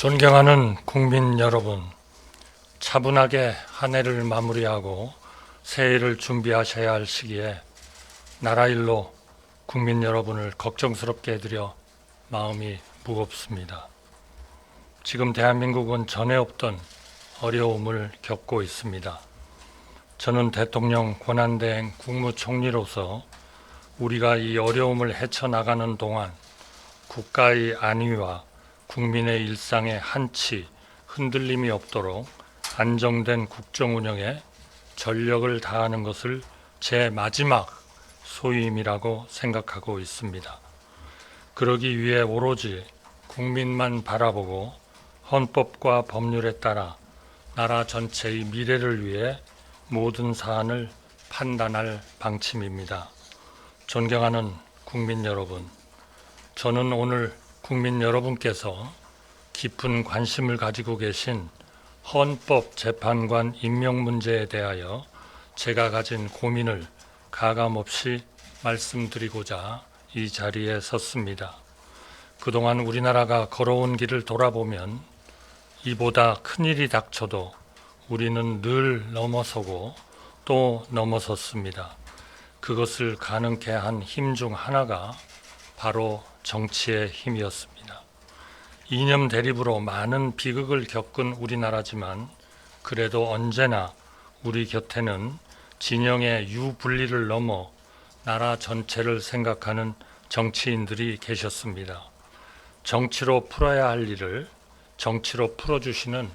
존경하는 국민 여러분, 차분하게 한 해를 마무리하고 새해를 준비하셔야 할 시기에 나라 일로 국민 여러분을 걱정스럽게 해드려 마음이 무겁습니다. 지금 대한민국은 전에 없던 어려움을 겪고 있습니다. 저는 대통령 권한대행 국무총리로서 우리가 이 어려움을 헤쳐나가는 동안 국가의 안위와 국민의 일상에 한치 흔들림이 없도록 안정된 국정 운영에 전력을 다하는 것을 제 마지막 소임이라고 생각하고 있습니다. 그러기 위해 오로지 국민만 바라보고 헌법과 법률에 따라 나라 전체의 미래를 위해 모든 사안을 판단할 방침입니다. 존경하는 국민 여러분, 저는 오늘 국민 여러분께서 깊은 관심을 가지고 계신 헌법재판관 임명 문제에 대하여 제가 가진 고민을 가감없이 말씀드리고자 이 자리에 섰습니다. 그동안 우리나라가 걸어온 길을 돌아보면 이보다 큰일이 닥쳐도 우리는 늘 넘어서고 또 넘어섰습니다. 그것을 가능케 한 힘 중 하나가 바로 정치의 힘이었습니다. 이념 대립으로 많은 비극을 겪은 우리나라지만 그래도 언제나 우리 곁에는 진영의 유분리를 넘어 나라 전체를 생각하는 정치인들이 계셨습니다. 정치로 풀어야 할 일을 정치로 풀어주시는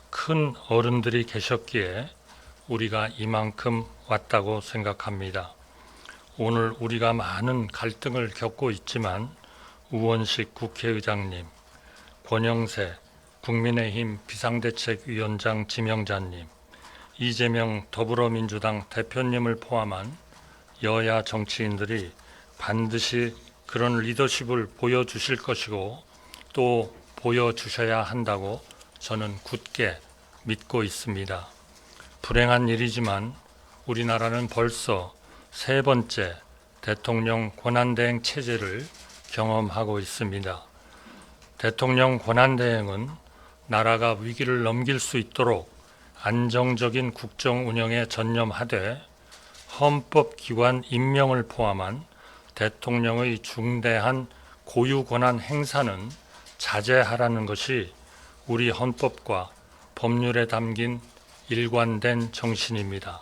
큰 어른들이 계셨기에 우리가 이만큼 왔다고 생각합니다. 오늘 우리가 많은 갈등을 겪고 있지만 우원식 국회의장님, 권영세 국민의힘 비상대책위원장 지명자님, 이재명 더불어민주당 대표님을 포함한 여야 정치인들이 반드시 그런 리더십을 보여주실 것이고 또 보여주셔야 한다고 저는 굳게 믿고 있습니다. 불행한 일이지만 우리나라는 벌써 세 번째 대통령 권한대행 체제를 경험하고 있습니다. 대통령 권한대행은 나라가 위기를 넘길 수 있도록 안정적인 국정 운영에 전념하되 헌법기관 임명을 포함한 대통령의 중대한 고유 권한 행사는 자제하라는 것이 우리 헌법과 법률에 담긴 일관된 정신입니다.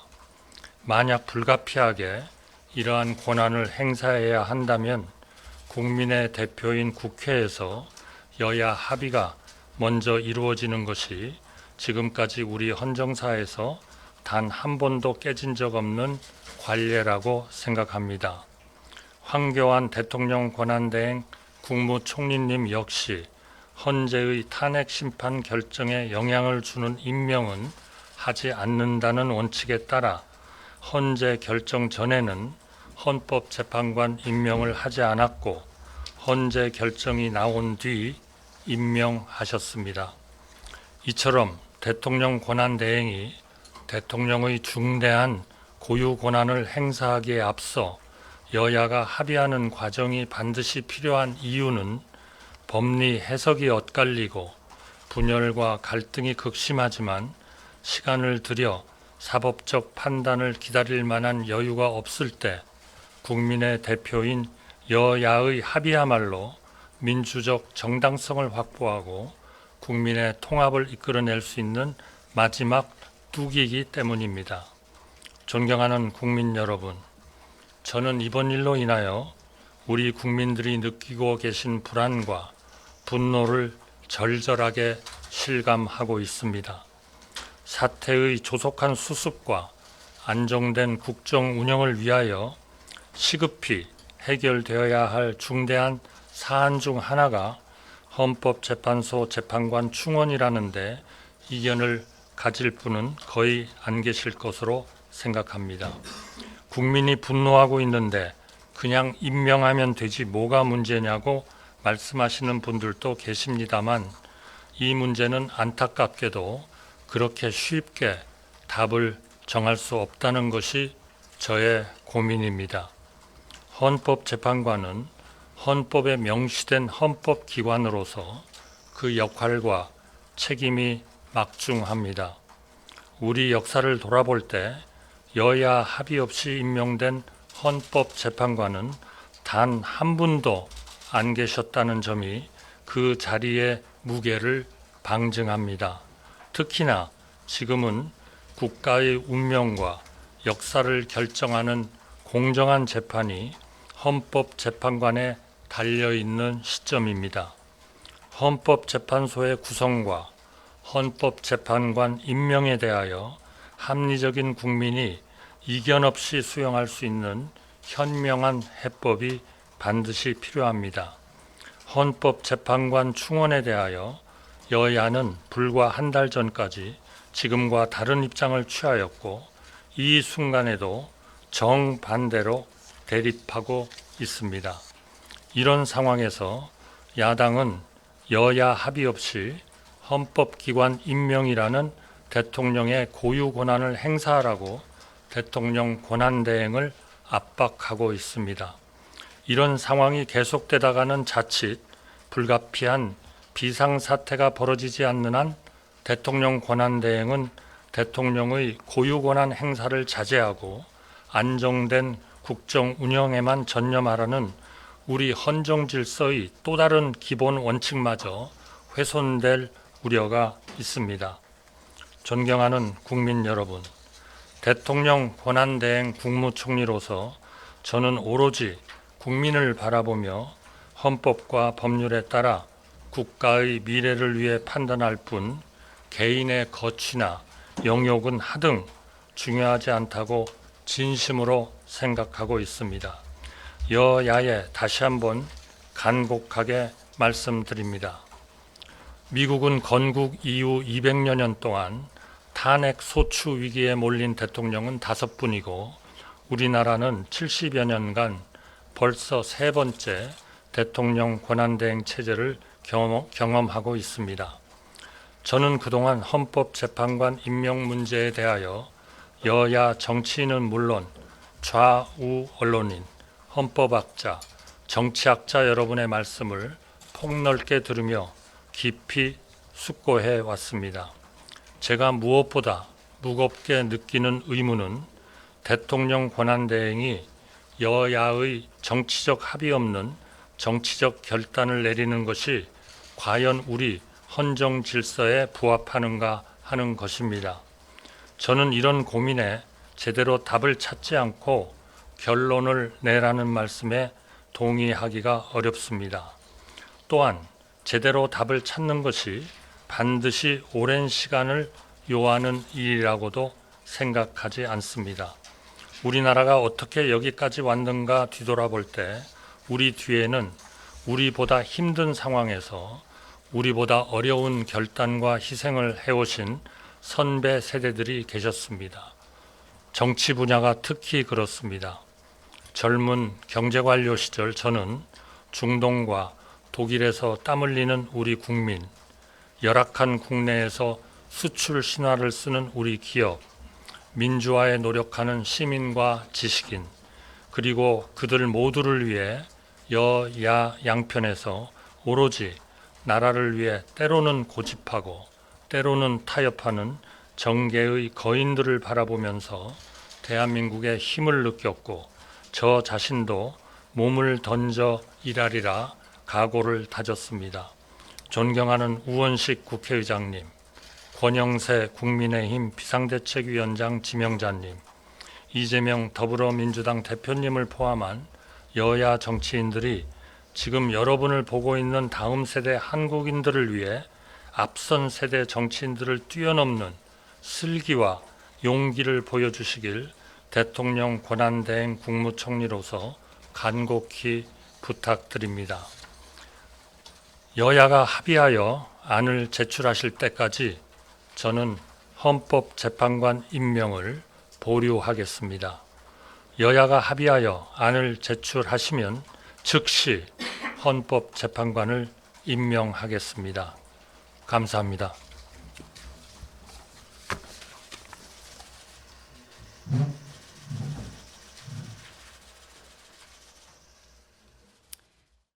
만약 불가피하게 이러한 권한을 행사해야 한다면 국민의 대표인 국회에서 여야 합의가 먼저 이루어지는 것이 지금까지 우리 헌정사에서 단 한 번도 깨진 적 없는 관례라고 생각합니다. 황교안 대통령 권한대행 국무총리님 역시 헌재의 탄핵 심판 결정에 영향을 주는 임명은 하지 않는다는 원칙에 따라 헌재 결정 전에는 헌법재판관 임명을 하지 않았고 헌재 결정이 나온 뒤 임명하셨습니다. 이처럼 대통령 권한대행이 대통령의 중대한 고유 권한을 행사하기에 앞서 여야가 합의하는 과정이 반드시 필요한 이유는 법리 해석이 엇갈리고 분열과 갈등이 극심하지만 시간을 들여 사법적 판단을 기다릴 만한 여유가 없을 때 국민의 대표인 여야의 합의야말로 민주적 정당성을 확보하고 국민의 통합을 이끌어낼 수 있는 마지막 뚝이기 때문입니다. 존경하는 국민 여러분, 저는 이번 일로 인하여 우리 국민들이 느끼고 계신 불안과 분노를 절절하게 실감하고 있습니다. 사태의 조속한 수습과 안정된 국정 운영을 위하여 시급히 해결되어야 할 중대한 사안 중 하나가 헌법재판소 재판관 충원이라는데 이견을 가질 분은 거의 안 계실 것으로 생각합니다. 국민이 분노하고 있는데 그냥 임명하면 되지 뭐가 문제냐고 말씀하시는 분들도 계십니다만 이 문제는 안타깝게도 그렇게 쉽게 답을 정할 수 없다는 것이 저의 고민입니다. 헌법재판관은 헌법에 명시된 헌법기관으로서 그 역할과 책임이 막중합니다. 우리 역사를 돌아볼 때 여야 합의 없이 임명된 헌법재판관은 단 한 분도 안 계셨다는 점이 그 자리의 무게를 방증합니다. 특히나 지금은 국가의 운명과 역사를 결정하는 공정한 재판이 헌법재판관에 달려있는 시점입니다. 헌법재판소의 구성과 헌법재판관 임명에 대하여 합리적인 국민이 이견 없이 수용할 수 있는 현명한 해법이 반드시 필요합니다. 헌법재판관 충원에 대하여 여야는 불과 한 달 전까지 지금과 다른 입장을 취하였고 이 순간에도 정반대로 대립하고 있습니다. 이런 상황에서 야당은 여야 합의 없이 헌법기관 임명이라는 대통령의 고유 권한을 행사하라고 대통령 권한대행을 압박하고 있습니다. 이런 상황이 계속되다가는 자칫 불가피한 비상사태가 벌어지지 않는 한 대통령 권한대행은 대통령의 고유 권한 행사를 자제하고 안정된 국정 운영에만 전념하라는 우리 헌정 질서의 또 다른 기본 원칙마저 훼손될 우려가 있습니다. 존경하는 국민 여러분, 대통령 권한대행 국무총리로서 저는 오로지 국민을 바라보며 헌법과 법률에 따라 국가의 미래를 위해 판단할 뿐 개인의 거취나 영욕은 하등 중요하지 않다고 진심으로 생각하고 있습니다. 여야에 다시 한번 간곡하게 말씀드립니다. 미국은 건국 이후 200여 년 동안 탄핵 소추 위기에 몰린 대통령은 5분이고 우리나라는 70여 년간 벌써 3번째 대통령 권한대행 체제를 경험하고 있습니다. 저는 그동안 헌법재판관 임명 문제에 대하여 여야 정치인은 물론 좌우 언론인, 헌법학자, 정치학자 여러분의 말씀을 폭넓게 들으며 깊이 숙고해 왔습니다. 제가 무엇보다 무겁게 느끼는 의무는 대통령 권한대행이 여야의 정치적 합의 없는 정치적 결단을 내리는 것이 과연 우리 헌정 질서에 부합하는가 하는 것입니다. 저는 이런 고민에 제대로 답을 찾지 않고 결론을 내라는 말씀에 동의하기가 어렵습니다. 또한 제대로 답을 찾는 것이 반드시 오랜 시간을 요하는 일이라고도 생각하지 않습니다. 우리나라가 어떻게 여기까지 왔는가 뒤돌아볼 때 우리 뒤에는 우리보다 힘든 상황에서 우리보다 어려운 결단과 희생을 해오신 선배 세대들이 계셨습니다. 정치 분야가 특히 그렇습니다. 젊은 경제관료 시절 저는 중동과 독일에서 땀 흘리는 우리 국민, 열악한 국내에서 수출 신화를 쓰는 우리 기업, 민주화에 노력하는 시민과 지식인, 그리고 그들 모두를 위해 여야 양편에서 오로지 나라를 위해 때로는 고집하고 때로는 타협하는 정계의 거인들을 바라보면서 대한민국의 힘을 느꼈고 저 자신도 몸을 던져 일하리라 각오를 다졌습니다. 존경하는 우원식 국회의장님, 권영세 국민의힘 비상대책위원장 지명자님, 이재명 더불어민주당 대표님을 포함한 여야 정치인들이 지금 여러분을 보고 있는 다음 세대 한국인들을 위해 앞선 세대 정치인들을 뛰어넘는 슬기와 용기를 보여주시길 대통령 권한대행 국무총리로서 간곡히 부탁드립니다. 여야가 합의하여 안을 제출하실 때까지 저는 헌법재판관 임명을 보류하겠습니다. 여야가 합의하여 안을 제출하시면 즉시 헌법재판관을 임명하겠습니다. 감사합니다.